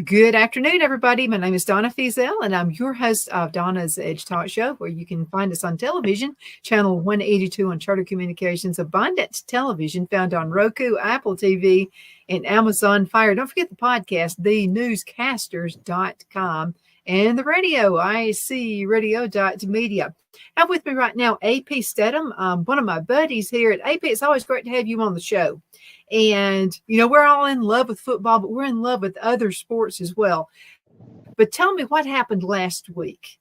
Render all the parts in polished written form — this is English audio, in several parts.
Good afternoon, everybody. My name is Donna Fiesel, and I'm your host of Donna's Edge Talk Show, where you can find us on television, channel 182 on Charter Communications, Abundant Television, found on Roku, Apple TV, and Amazon Fire. Don't forget the podcast, thenewscasters.com, and the radio, icradio.media. Now with me right now, AP Steadham, one of my buddies here at AP. It's always great to have you on the show. And, we're all in love with football, but we're in love with other sports as well. But tell me what happened last week.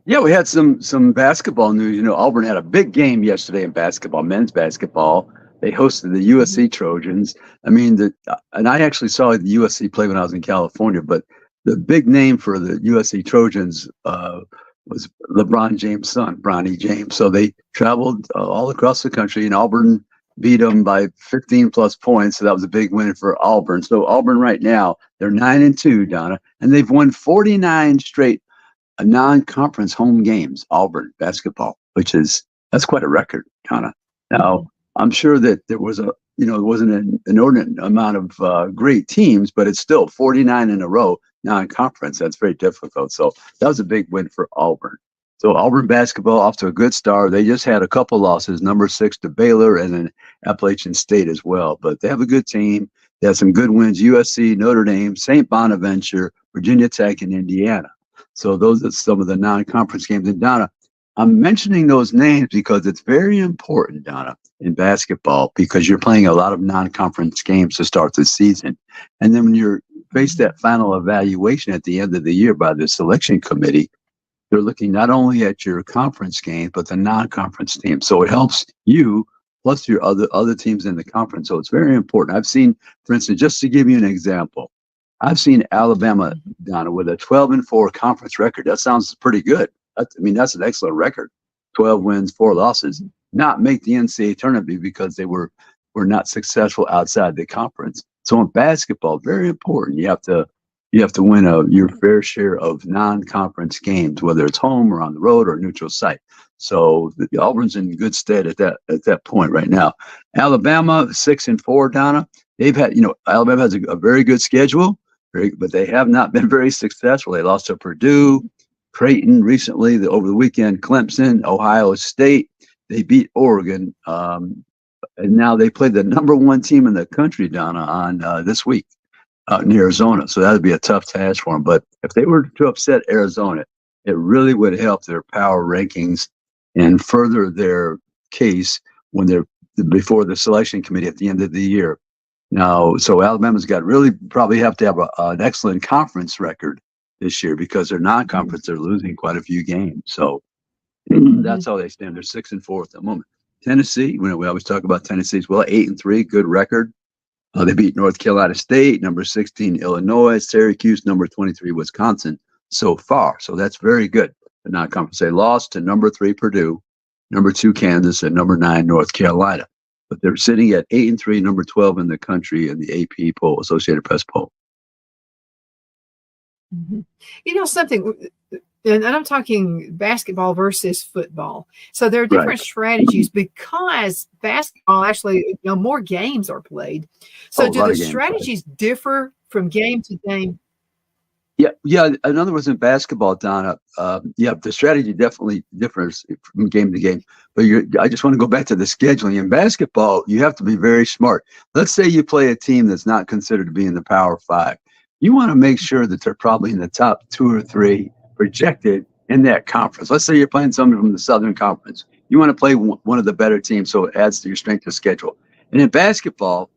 Yeah, we had some basketball news. Auburn had a big game yesterday in basketball, men's basketball. They hosted the USC Trojans. And I actually saw the USC play when I was in California, but the big name for the USC Trojans was LeBron James' son, Bronny James. So they traveled all across the country, and Auburn beat them by 15 plus points. So that was a big win for Auburn. So Auburn right now, they're 9-2, Donna, and they've won 49 straight non-conference home games, Auburn basketball, that's quite a record, Donna. Now, I'm sure that there was it wasn't an inordinate amount of great teams, but it's still 49 in a row non-conference. That's very difficult. So that was a big win for Auburn. So Auburn basketball off to a good start. They just had a couple losses, number 6 to Baylor and then Appalachian State as well. But they have a good team. They have some good wins, USC, Notre Dame, St. Bonaventure, Virginia Tech, and Indiana. So those are some of the non-conference games. And Donna, I'm mentioning those names because it's very important, Donna, in basketball, because you're playing a lot of non-conference games to start the season. And then when you're faced that final evaluation at the end of the year by the selection committee, they're looking not only at your conference games, but the non-conference teams. So it helps you plus your other teams in the conference. So it's very important. I've seen, for instance, just to give you an example, I've seen Alabama, Donna, with a 12-4 conference record. That sounds pretty good. That's an excellent record. 12 wins, 4 losses. Not make the NCAA tournament because they were not successful outside the conference. So in basketball, very important. You have to win your fair share of non-conference games, whether it's home or on the road or neutral site. So the Auburn's in good stead at that point right now. Alabama 6-4, Donna. They've had, Alabama has a very good schedule, but they have not been very successful. They lost to Purdue, Creighton recently, over the weekend, Clemson, Ohio State. They beat Oregon, and now they play the number 1 team in the country, Donna, on this week. Out in Arizona. So that would be a tough task for them. But if they were to upset Arizona, it really would help their power rankings and further their case when they're before the selection committee at the end of the year. Now, so Alabama's probably have to have an excellent conference record this year because they're non-conference. They're losing quite a few games. So that's how they stand. They're 6-4 at the moment. Tennessee, we always talk about Tennessee as well, 8-3, good record. They beat North Carolina State, number 16, Illinois, Syracuse, number 23, Wisconsin so far. So that's very good. The non-conference. They lost to number 3, Purdue, number 2, Kansas, and number 9, North Carolina. But they're sitting at 8-3, number 12 in the country in the AP poll, Associated Press poll. Something, and I'm talking basketball versus football. So there are different strategies because basketball actually, more games are played. So do the strategies differ from game to game? Yeah. In other words, in basketball, Donna, the strategy definitely differs from game to game. But I just want to go back to the scheduling. In basketball, you have to be very smart. Let's say you play a team that's not considered to be in the Power 5. You want to make sure that they're probably in the top 2 or 3 projected in that conference. Let's say you're playing someone from the Southern Conference. You want to play one of the better teams, so it adds to your strength of schedule. And in basketball,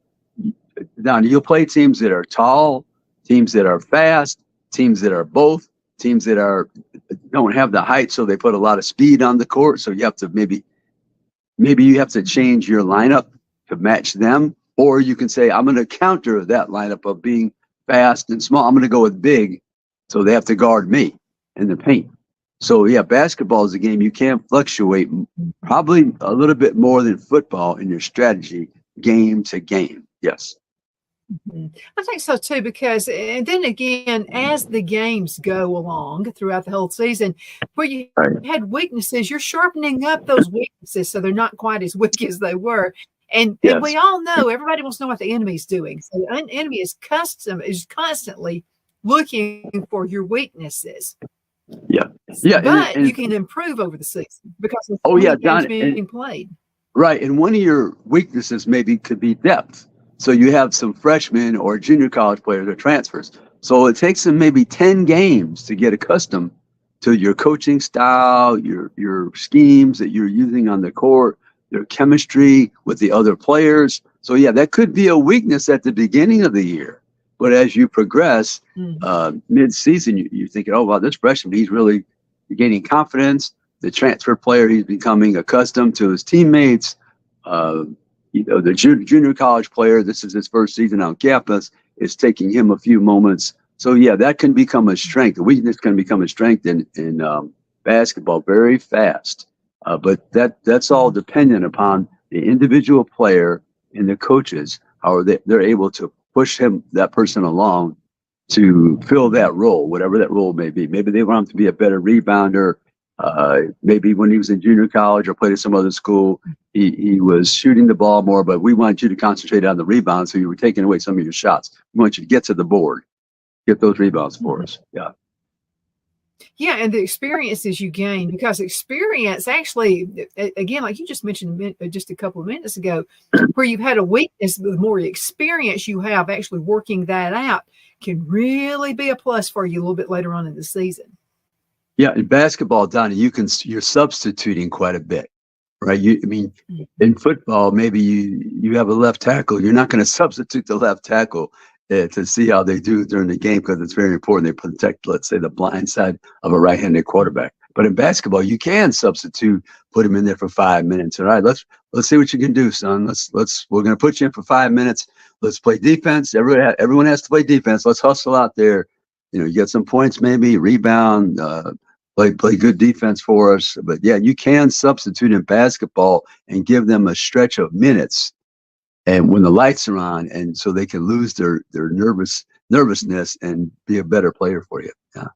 Don, you'll play teams that are tall, teams that are fast, teams that are both, teams that don't have the height, so they put a lot of speed on the court. So you have to maybe you have to change your lineup to match them, or you can say, I'm going to counter that lineup of being fast and small. I'm going to go with big, so they have to guard me in the paint. So basketball is a game you can't fluctuate probably a little bit more than football in your strategy game to game. Yes. I think so too, because, and then again, as the games go along throughout the whole season, where you had weaknesses, you're sharpening up those weaknesses so they're not quite as weak as they were. And Yes. we all know everybody wants to know what the enemy's doing. So the enemy is constantly looking for your weaknesses. Yeah. Yeah. But you can improve over the season because there's Oh so yeah, many games Don. being played. Right. And one of your weaknesses maybe could be depth. So you have some freshmen or junior college players or transfers. So it takes them maybe 10 games to get accustomed to your coaching style, your schemes that you're using on the court, your chemistry with the other players. So yeah, that could be a weakness at the beginning of the year. But as you progress mid-season, you're thinking, oh, wow, this freshman, he's really gaining confidence. The transfer player, he's becoming accustomed to his teammates. The junior college player, this is his first season on campus, it's taking him a few moments. So yeah, that can become a strength. A weakness can become a strength in basketball very fast. But that's all dependent upon the individual player and the coaches, how they're able to push that person along to fill that role, whatever that role may be. Maybe they want him to be a better rebounder. Maybe when he was in junior college or played at some other school, he was shooting the ball more, but we wanted you to concentrate on the rebound, so you were taking away some of your shots. We want you to get to the board, get those rebounds for us. Yeah. Yeah, and the experiences you gain, because experience actually, again, like you just mentioned just a couple of minutes ago, where you've had a weakness, the more experience you have actually working that out can really be a plus for you a little bit later on in the season. Yeah, in basketball, Donnie, you're substituting quite a bit, right? In football, maybe you have a left tackle. You're not going to substitute the left tackle to see how they do during the game because it's very important they protect, let's say, the blind side of a right-handed quarterback. But in basketball, you can substitute, put him in there for 5 minutes. All right, let's see what you can do, son. We're going to put you in for 5 minutes. Let's play defense. Everyone has to play defense. Let's hustle out there. You get some points, maybe rebound. Play good defense for us. But yeah, you can substitute in basketball and give them a stretch of minutes, and when the lights are on, and so they can lose their nervousness and be a better player for you. Yeah.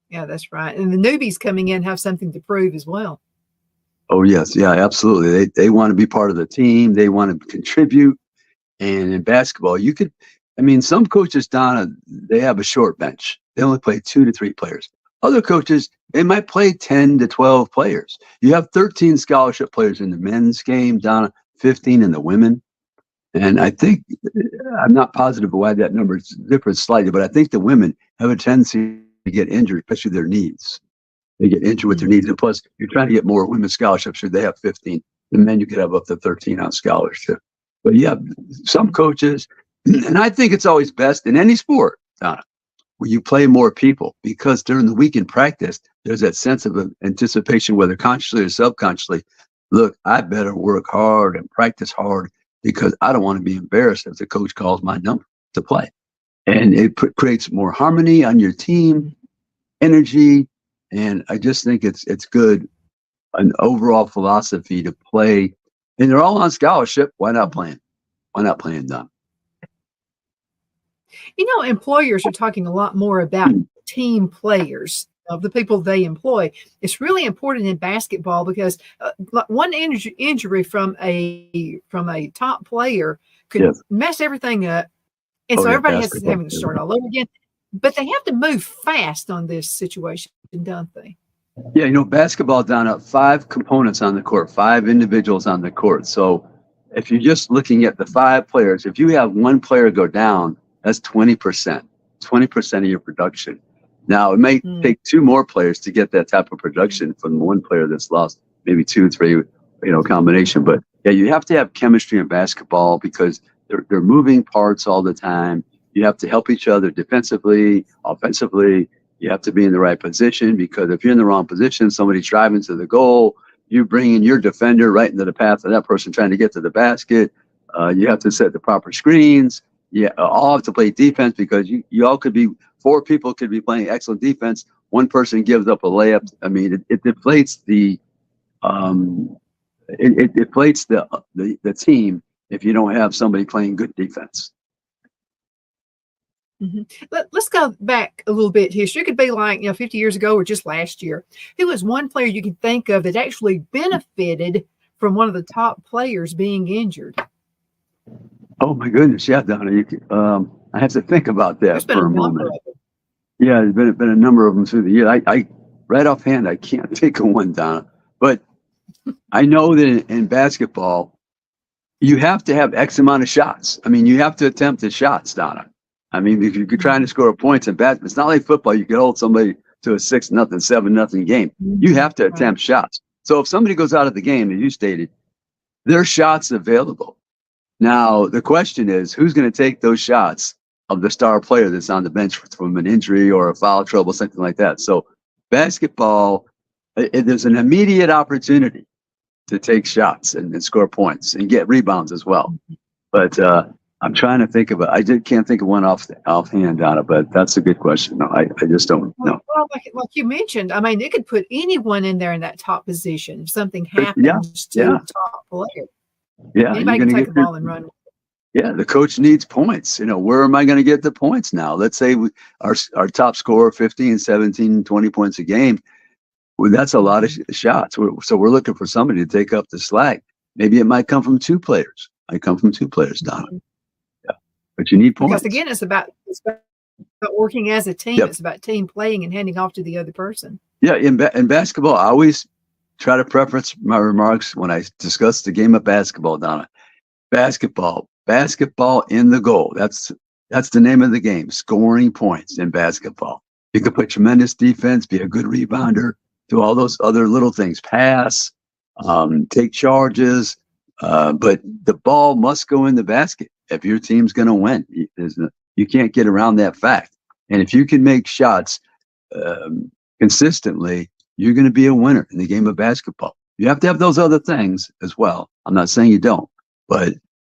Yeah, that's right. And the newbies coming in have something to prove as well. Oh yes, yeah, absolutely. They want to be part of the team. They want to contribute. And in basketball, some coaches, Donna, they have a short bench. They only play 2 to 3 players. Other coaches, they might play 10 to 12 players. You have 13 scholarship players in the men's game, Donna, 15 in the women. And I think, I'm not positive why that number differs slightly, but I think the women have a tendency to get injured, especially their knees. They get injured with their knees. And plus, you're trying to get more women's scholarships. Should they have 15? The men, you could have up to 13 on scholarship. But yeah, some coaches, and I think it's always best in any sport, Donna, where you play more people, because during the week in practice, there's that sense of anticipation, whether consciously or subconsciously. Look, I better work hard and practice hard because I don't want to be embarrassed if the coach calls my number to play. And it creates more harmony on your team, energy. And I just think it's good, an overall philosophy to play. And they're all on scholarship. Why not playing? Why not playing them? Employers are talking a lot more about team players, of the people they employ. It's really important in basketball because one injury from a top player could mess everything up. And so everybody has having to start all over again. But they have to move fast on this situation, don't they? Yeah, basketball down at 5 components on the court, 5 individuals on the court. So if you're just looking at the 5 players, if you have one player go down, that's 20%, 20% of your production. Now, it may take 2 more players to get that type of production from one player that's lost, maybe 2, 3, combination. But yeah, you have to have chemistry in basketball because they're moving parts all the time. You have to help each other defensively, offensively. You have to be in the right position, because if you're in the wrong position, somebody's driving to the goal, you bring in your defender right into the path of that person trying to get to the basket. You have to set the proper screens. Yeah, all have to play defense, because you all could be 4 people could be playing excellent defense. One person gives up a layup. I mean, it deflates the deflates the team if you don't have somebody playing good defense. Let's go back a little bit. History could be like 50 years ago or just last year. Who was one player you can think of that actually benefited from one of the top players being injured. Oh my goodness, yeah, Donna. I have to think about There's that been a for a number moment. of them. Yeah, there's been a number of them through the year. I right offhand, I can't think of one, Donna. But I know that in basketball, you have to have X amount of shots. I mean, you have to attempt the shots, Donna. I mean, if you're trying to score points in basketball, it's not like football. You can hold somebody to a 6-0, 7-0 game. You have to attempt shots. So if somebody goes out of the game, as you stated, there's shots available. Now, the question is, who's going to take those shots of the star player that's on the bench from an injury or a foul trouble, something like that? So basketball, there's an immediate opportunity to take shots and score points and get rebounds as well. But I'm trying to think of it. Can't think of one offhand, Donna, but that's a good question. No, I just don't know. Well, like you mentioned, I mean, it could put anyone in there in that top position if something happens to the top player. Yeah, anybody can take the ball and run. Yeah, the coach needs points. Where am I going to get the points now? Let's say our top scorer, 15, 17, 20 points a game. Well, that's a lot of shots. So we're looking for somebody to take up the slack. Maybe it might come from two players. Donna. Yeah, but you need points. Because again, it's about working as a team. Yep. It's about team playing and handing off to the other person. Yeah, in basketball, I always try to preface my remarks when I discuss the game of basketball, Donna. Basketball in the goal. That's the name of the game. Scoring points in basketball. You can put tremendous defense, be a good rebounder, do all those other little things, pass, take charges, but the ball must go in the basket if your team's going to win. You can't get around that fact. And if you can make shots consistently, you're going to be a winner in the game of basketball. You have to have those other things as well. I'm not saying you don't, but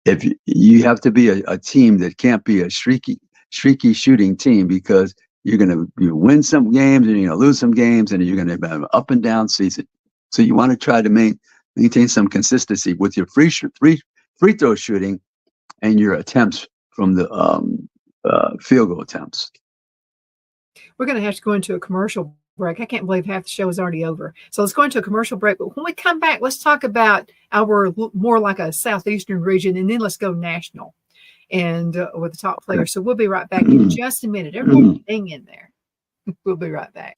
if you have to be a team that can't be a streaky shooting team, because you're going to win some games and you're going to lose some games and you're going to have an up and down season. So you want to try to maintain some consistency with your free throw shooting and your attempts from the field goal attempts. We're going to have to go into a commercial break. I can't believe half the show is already over. So let's go into a commercial break. But when we come back, let's talk about our more like a southeastern region, and then let's go national and with the top players. So we'll be right back in just a minute. Everybody hang in there. We'll be right back.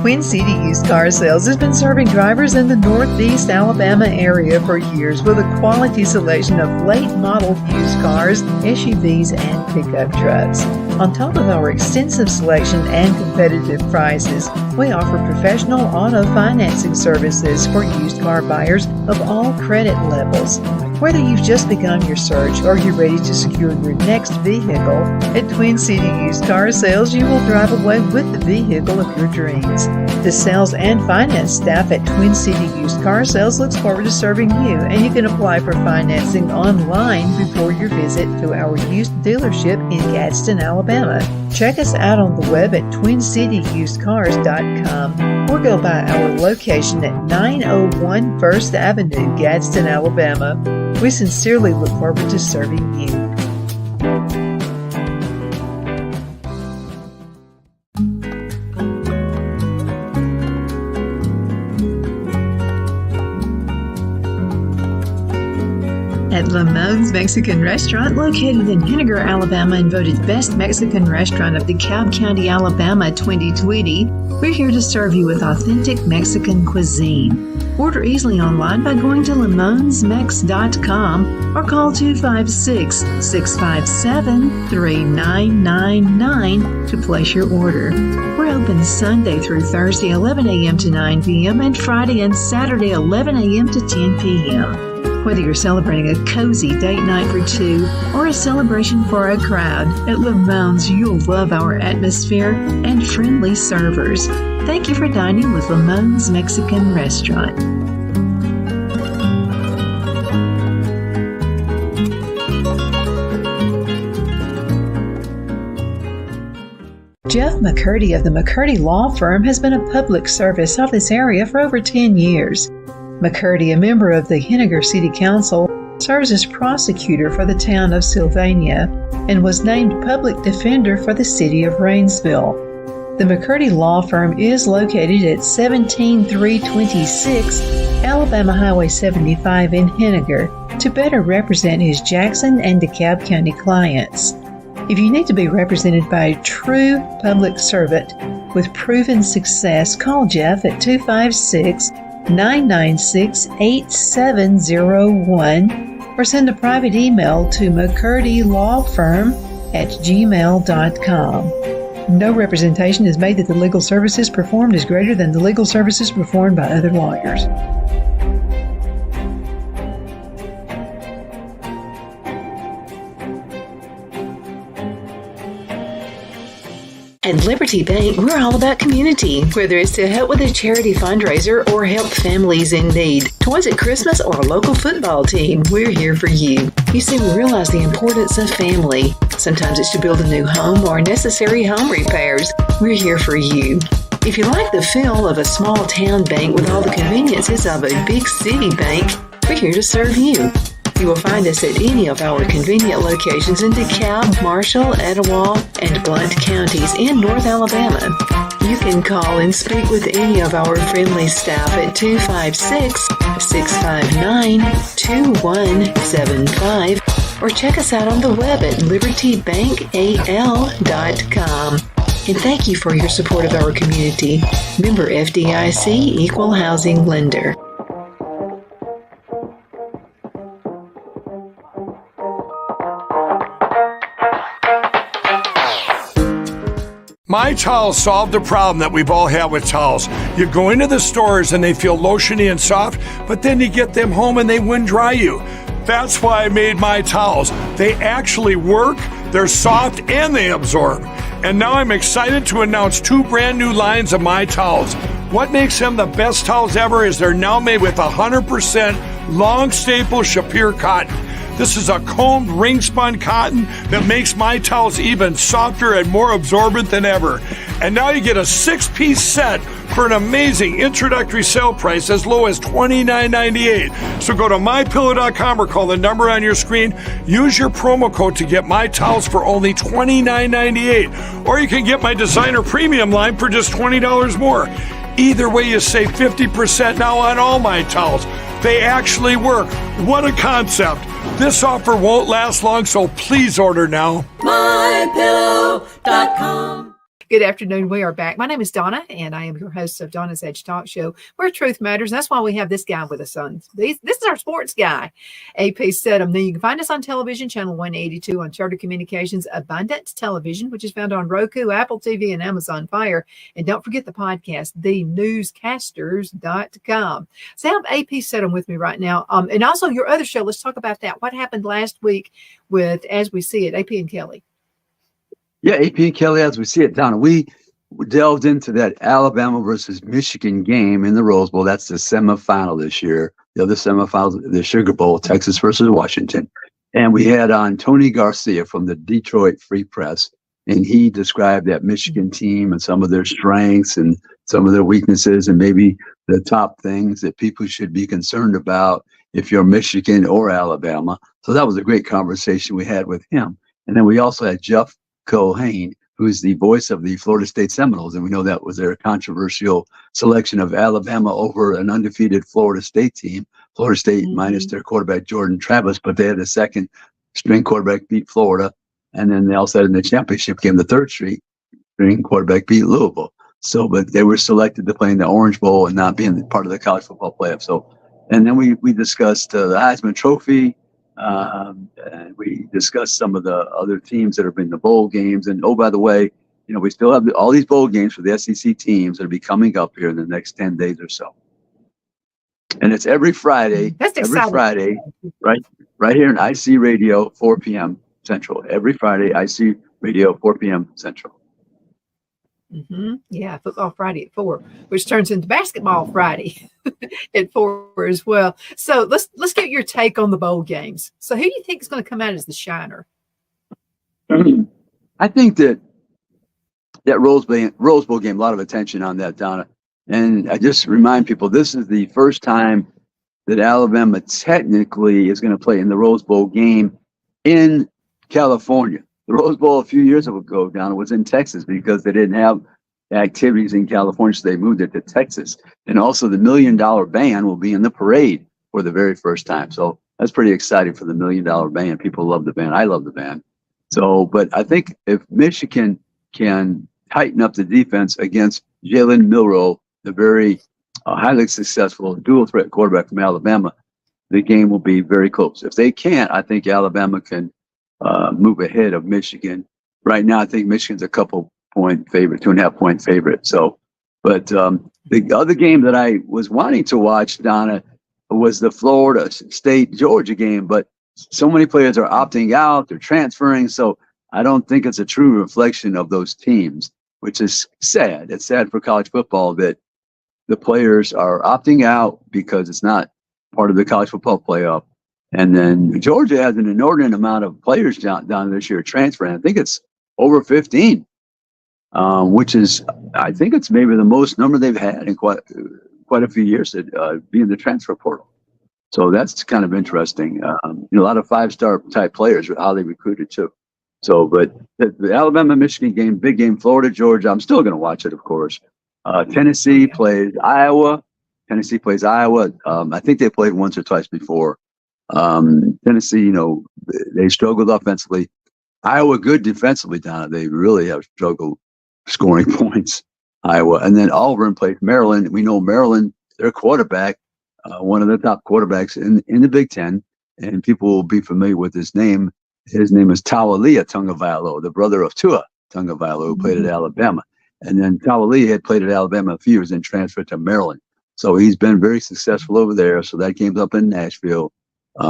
Twin City Used Car Sales has been serving drivers in the Northeast Alabama area for years with a quality selection of late model used cars, SUVs, and pickup trucks. On top of our extensive selection and competitive prices, we offer professional auto financing services for used car buyers of all credit levels. Whether you've just begun your search or you're ready to secure your next vehicle, at Twin City Used Car Sales, you will drive away with the vehicle of your dreams. The sales and finance staff at Twin City Used Car Sales looks forward to serving you, and you can apply for financing online before your visit to our used dealership in Gadsden, Alabama. Check us out on the web at twincityusedcars.com or go by our location at 901 First Avenue, Gadsden, Alabama. We sincerely look forward to serving you. At Lamone's Mexican Restaurant, located in Henniger, Alabama, and voted Best Mexican Restaurant of the Cobb County, Alabama 2020, we're here to serve you with authentic Mexican cuisine. Order easily online by going to lamonsmex.com or call 256-657-3999 to place your order. We're open Sunday through Thursday, 11 a.m. to 9 p.m. and Friday and Saturday, 11 a.m. to 10 p.m. Whether you're celebrating a cozy date night for two or a celebration for a crowd, at Lamone's you'll love our atmosphere and friendly servers. Thank you for dining with Lamone's Mexican Restaurant. Jeff McCurdy of the McCurdy Law Firm has been a public service of this area for over 10 years. McCurdy, a member of the Henniger City Council, serves as prosecutor for the town of Sylvania and was named public defender for the city of Rainsville. The McCurdy Law Firm is located at 17326 Alabama Highway 75 in Henniger to better represent his Jackson and DeKalb County clients. If you need to be represented by a true public servant with proven success, call Jeff at 256-996-8701 or send a private email to mccurdylawfirm@gmail.com. No representation is made that the legal services performed is greater than the legal services performed by other lawyers. At Liberty Bank, we're all about community. Whether it's to help with a charity fundraiser or help families in need, toys at Christmas, or a local football team, we're here for you. You see, we realize the importance of family. Sometimes it's to build a new home or necessary home repairs. We're here for you. If you like the feel of a small town bank with all the conveniences of a big city bank, we're here to serve you. You will find us at any of our convenient locations in DeKalb, Marshall, Etowah, and Blount counties in North Alabama. You can call and speak with any of our friendly staff at 256-659-2175 or check us out on the web at libertybankal.com. And thank you for your support of our community. Member FDIC Equal Housing Lender. My Towels solved the problem that we've all had with towels. You go into the stores and they feel lotiony and soft, but then you get them home and they wind dry you. That's why I made My Towels. They actually work, they're soft, and they absorb. And now I'm excited to announce 2 brand new lines of My Towels. What makes them the best towels ever is they're now made with 100% long staple Shapir cotton. This is a combed ring spun cotton that makes My Towels even softer and more absorbent than ever. And now you get a 6-piece set for an amazing introductory sale price as low as $29.98. So go to mypillow.com or call the number on your screen. Use your promo code to get My Towels for only $29.98. Or you can get my designer premium line for just $20 more. Either way, you save 50% now on all My Towels. They actually work. What a concept. This offer won't last long, so please order now. MyPillow.com. Good afternoon. We are back. My name is Donna, and I am your host of Donna's Edge Talk Show, where truth matters. And that's why we have this guy with us on. This is our sports guy, AP Steadham. Then you can find us on television, channel 182 on Charter Communications Abundant Television, which is found on Roku, Apple TV, and Amazon Fire. And don't forget the podcast, thenewscasters.com. So I have AP Steadham with me right now. And also your other show. Let's talk about that. What happened last week with As We See It, AP and Kelly? Yeah, AP and Kelly, as we see it, Donna, we delved into that Alabama versus Michigan game in the Rose Bowl. That's the semifinal this year. The other semifinals, the Sugar Bowl, Texas versus Washington. And we had on Tony Garcia from the Detroit Free Press, and he described that Michigan team and some of their strengths and some of their weaknesses and maybe the top things that people should be concerned about if you're Michigan or Alabama. So that was a great conversation we had with him. And then we also had Jeff Culhane, who's the voice of the Florida State Seminoles. And we know that was their controversial selection of Alabama over an undefeated Florida State team. Florida State minus their quarterback, Jordan Travis, but they had a second string quarterback beat Florida. And then they also had in the championship game, the third string quarterback beat Louisville. So, but they were selected to play in the Orange Bowl and not being part of the college football playoff. So, and then we discussed the Heisman Trophy. And we discussed some of the other teams that have been in the bowl games. And oh, by the way, we still have all these bowl games for the SEC teams that will be coming up here in the next 10 days or so. And it's every Friday. That's exciting. Every Friday, right here in IC Radio, 4 p.m. Central. Every Friday, IC Radio, 4 p.m. Central. Yeah, Football Friday at 4, which turns into Basketball Friday at 4 as well. So let's get your take on the bowl games. So who do you think is going to come out as the shiner? I think that Rose Bowl game, a lot of attention on that, Donna. And I just remind people, this is the first time that Alabama technically is going to play in the Rose Bowl game in California. The Rose Bowl a few years ago, Donna, was in Texas because they didn't have activities in California, so they moved it to Texas. And also the $1 Million Band will be in the parade for the very first time. So that's pretty exciting for the $1 Million Band. People love the band. I love the band. So, but I think if Michigan can tighten up the defense against Jalen Milroe, the very highly successful dual threat quarterback from Alabama, the game will be very close. If they can't, I think Alabama can move ahead of Michigan. Right now, I think Michigan's a couple point favorite, 2.5 point favorite. So, but the other game that I was wanting to watch, Donna, was the Florida State Georgia game, but so many players are opting out, they're transferring. So I don't think it's a true reflection of those teams, which is sad. It's sad for college football that the players are opting out because it's not part of the college football playoff. And then Georgia has an inordinate amount of players down this year transferring. I think it's over 15, which is, I think it's maybe the most number they've had in quite a few years at being the transfer portal. So that's kind of interesting. A lot of 5-star type players, how they recruited too. So, but the Alabama-Michigan game, big game, Florida-Georgia, I'm still going to watch it, of course. Tennessee plays Iowa. I think they played once or twice before. Tennessee, they struggled offensively. Iowa, good defensively, Donna. They really have struggled scoring points, Iowa. And then Auburn played Maryland. We know Maryland, their quarterback, one of the top quarterbacks in the Big Ten, and people will be familiar with his name. His name is Tawalia Tagovailoa, the brother of Tua Tagovailoa, who played at Alabama. And then Tawalia had played at Alabama a few years and transferred to Maryland. So he's been very successful over there. So that game's up in Nashville,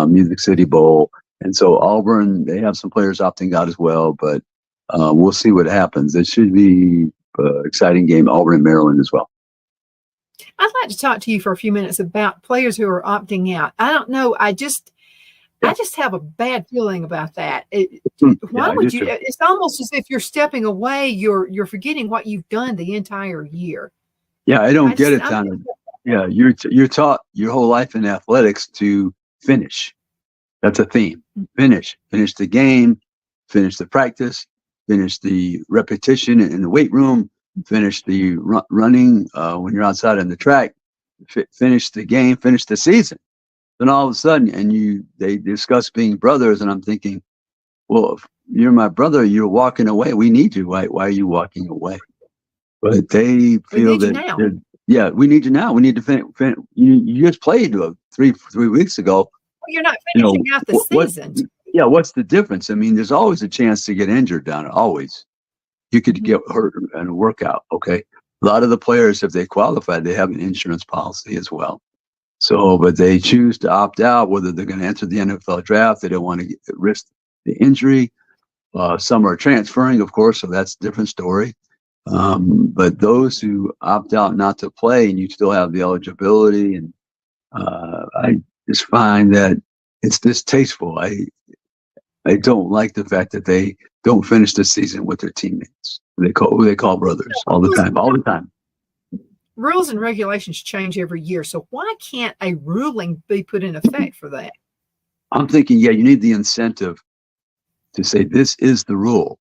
Music City Bowl. And so Auburn, they have some players opting out as well, but we'll see what happens. It should be an exciting game, Auburn and Maryland as well. I'd like to talk to you for a few minutes about players who are opting out. I don't know. I just have a bad feeling about that. Why would you? It's almost as if you're stepping away. You're forgetting what you've done the entire year. Yeah, I don't get it, Donna. Yeah, you're taught your whole life in athletics to finish. That's a theme. Finish the game, finish the practice, finish the repetition in the weight room, finish the running when you're outside on the track, finish the game, finish the season. Then all of a sudden, they discuss being brothers, and I'm thinking, well, if you're my brother, you're walking away. We need you. Why are you walking away? But they feel that, yeah, we need you now. We need to finish. You just played three weeks ago. Well, you're not finishing out the season. What's the difference? I mean, there's always a chance to get injured down. Always. You could get hurt in a workout. Okay. A lot of the players, if they qualify, they have an insurance policy as well. So, but they choose to opt out, whether they're going to enter the NFL draft. They don't want to risk the injury. Some are transferring, of course, so that's a different story. But those who opt out not to play, and you still have the eligibility, and I just find that it's distasteful. I don't like the fact that they don't finish the season with their teammates. Who they call brothers all the time. Rules and regulations change every year, so why can't a ruling be put in effect for that? I'm thinking, you need the incentive to say this is the rule.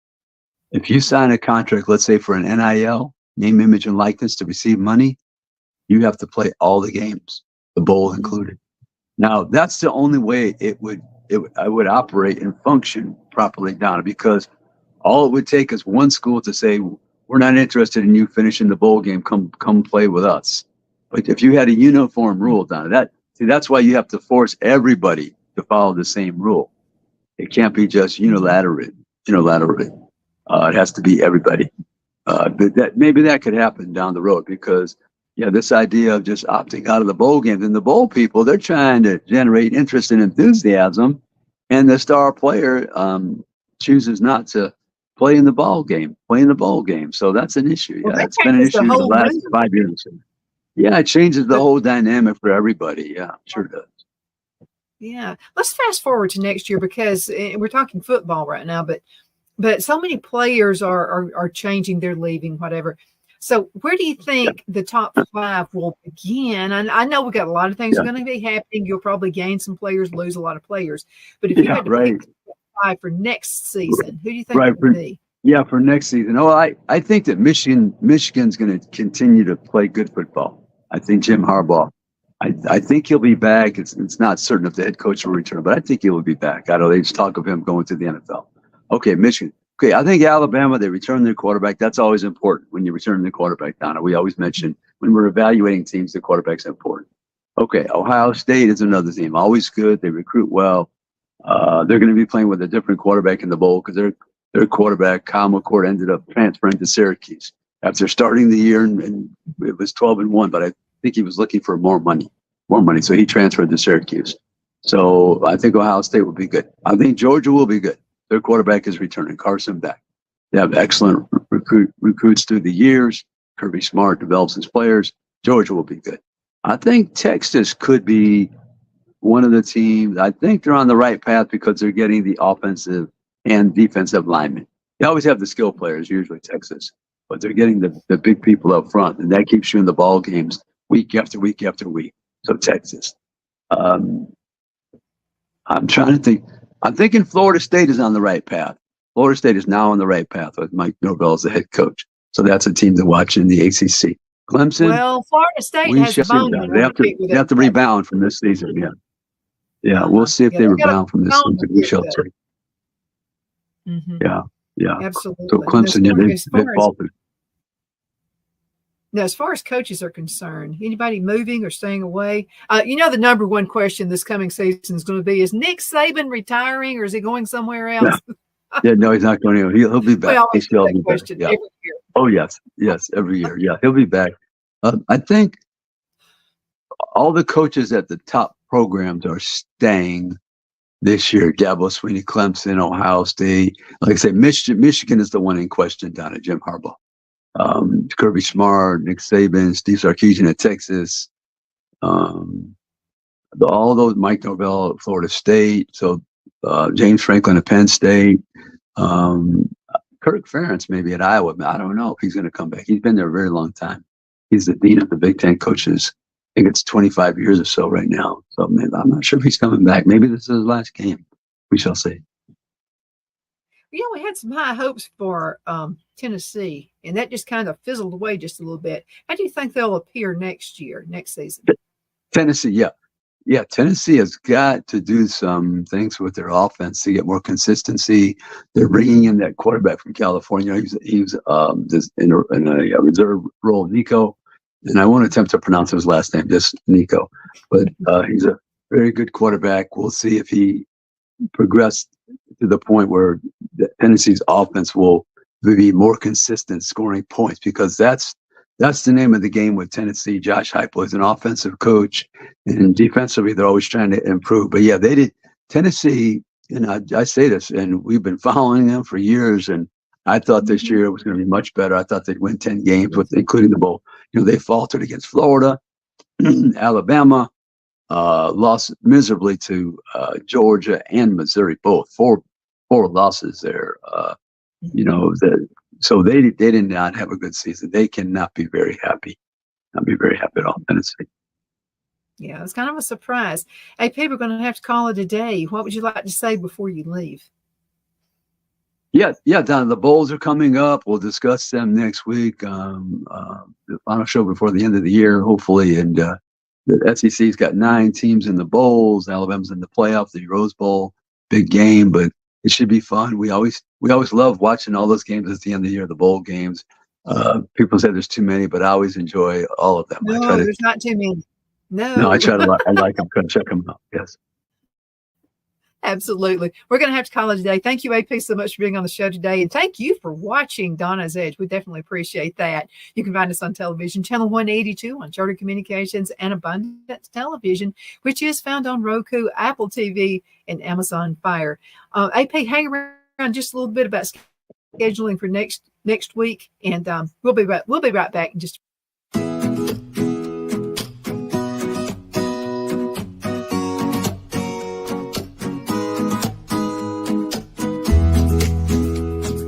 If you sign a contract, let's say for an NIL, name, image, and likeness, to receive money, you have to play all the games, the bowl included. Now, that's the only way I would operate and function properly, Donna, because all it would take is one school to say, we're not interested in you finishing the bowl game. Come play with us. But if you had a uniform rule, Donna, that's why you have to force everybody to follow the same rule. It can't be just unilaterally. It has to be everybody. But maybe that could happen down the road because, this idea of just opting out of the bowl games, and the bowl people, they're trying to generate interest and enthusiasm, and the star player chooses not to play in the bowl game. So that's an issue. Well, it's been an issue the last 5 years. Yeah, it changes the whole dynamic for everybody. Yeah, sure does. Yeah. Let's fast forward to next year because we're talking football right now, but so many players are changing, they're leaving, whatever. So where do you think the top 5 will begin? And I know we got a lot of things going to be happening. You'll probably gain some players, lose a lot of players. But if you had to pick 5 for next season, who do you think it would be? Yeah, for next season. Oh, I think that Michigan's going to continue to play good football. I think Jim Harbaugh. I think he'll be back. It's not certain if the head coach will return, but I think he will be back. I know they just talk of him going to the NFL. Okay, Michigan. Okay, I think Alabama, they return their quarterback. That's always important when you return the quarterback, Donna. We always mention when we're evaluating teams, the quarterback's important. Okay, Ohio State is another team. Always good. They recruit well. They're going to be playing with a different quarterback in the bowl because their quarterback, Kyle McCord, ended up transferring to Syracuse after starting the year, and it was 12-1, but I think he was looking for more money. So he transferred to Syracuse. So I think Ohio State will be good. I think Georgia will be good. Their quarterback is returning, Carson Beck. They have excellent recruits through the years. Kirby Smart develops his players. Georgia will be good. I think Texas could be one of the teams. I think they're on the right path because they're getting the offensive and defensive linemen. They always have the skill players, usually Texas, but they're getting the big people up front, and that keeps you in the ball games week after week after week. So Texas. I'm trying to think. I'm thinking Florida State is on the right path. Florida State is now on the right path with Mike Norvell as the head coach. So that's a team to watch in the ACC. Clemson. Well, Florida State has a bone. They have to rebound from this season. Yeah. Yeah, we'll see if they rebound from this season. We shall see. Mm-hmm. Yeah. Absolutely. So Clemson, they've faltered. Now, as far as coaches are concerned, anybody moving or staying away? The number one question this coming season is going to be: is Nick Saban retiring, or is he going somewhere else? No, he's not going anywhere. He'll be back. He'll be back. Yeah. Every year. Oh yes, every year. Yeah, he'll be back. I think all the coaches at the top programs are staying this year. Dabo Swinney, Clemson, Ohio State. Like I said, Michigan is the one in question down at Jim Harbaugh. Kirby Smart, Nick Saban, Steve Sarkisian at Texas. All those, Mike Norvell at Florida State. So James Franklin at Penn State. Kirk Ferentz maybe at Iowa. I don't know if he's going to come back. He's been there a very long time. He's the dean of the Big Ten coaches. I think it's 25 years or so right now. So maybe, I'm not sure if he's coming back. Maybe this is his last game. We shall see. We had some high hopes for Tennessee, and that just kind of fizzled away just a little bit. How do you think they'll appear next season? Tennessee, yeah. Tennessee has got to do some things with their offense to get more consistency. They're bringing in that quarterback from California. He's in a reserve role, Nico, and I won't attempt to pronounce his last name, just Nico. But he's a very good quarterback. We'll see if he progressed to the point where Tennessee's offense will be more consistent scoring points, because that's the name of the game with Tennessee. Josh Heupel is an offensive coach, and defensively they're always trying to improve. But yeah, they did. Tennessee, and I say this, and we've been following them for years, and I thought this year it was going to be much better. I thought they'd win 10 games, including the bowl. They faltered against Florida, Alabama, lost miserably to Georgia and Missouri, both four losses there. So they did not have a good season. They cannot be very happy. Not be very happy at all, Tennessee. Yeah, it's kind of a surprise. Hey, people are going to have to call it a day. What would you like to say before you leave? Yeah, Donna, the bowls are coming up. We'll discuss them next week. The final show before the end of the year, hopefully. And the SEC's got 9 teams in the bowls. Alabama's in the playoff, the Rose Bowl, big game, but it should be fun. We always love watching all those games at the end of the year, the bowl games. People say there's too many, but I always enjoy all of them. No, there's not too many. No, I like them. Come check them out. Yes. Absolutely. We're going to have to call it a day. Thank you, AP, so much for being on the show today. And thank you for watching Donna's Edge. We definitely appreciate that. You can find us on television, channel 182 on Charter Communications and Abundance Television, which is found on Roku, Apple TV, and Amazon Fire. AP, hang around just a little bit about scheduling for next week, and we'll be right back in just